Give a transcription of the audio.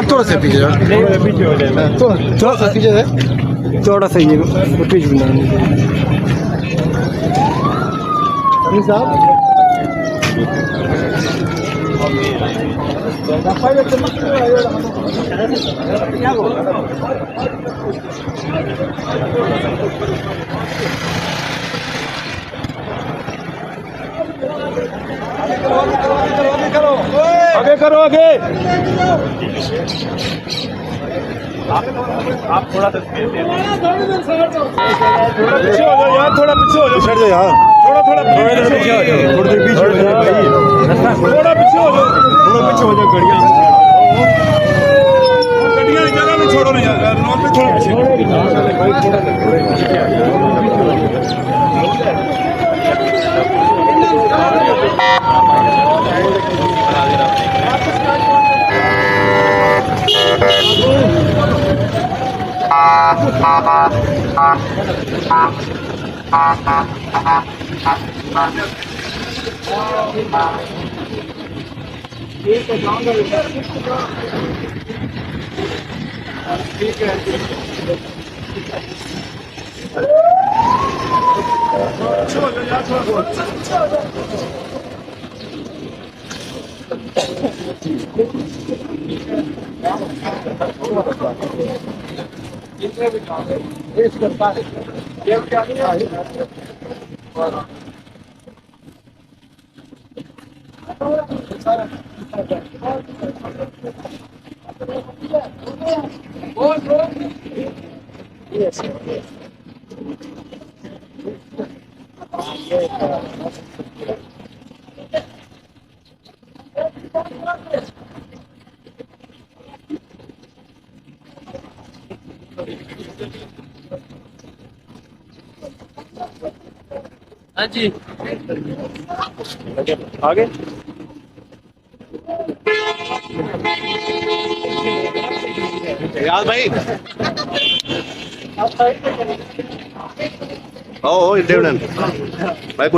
थोड़ा सा पीछे थोड़ा सा पीछे है, थोड़ा सा ये पीछे साहब आगे करो आगे। आप थोड़ा सा पीछे हो जाओ यार, थोड़ा पीछे हो जाओ यार, थोड़ा पीछे हो जाओ, थोड़ा पीछे हो जाओ, थोड़ा पीछे हो जाओ, गड्डियां जगह में छोड़ो नहीं यार, नॉन पे थोड़ा पीछे। ठीक है हाँ जी आगे यार भाई ओ इंटरव्यू भाई को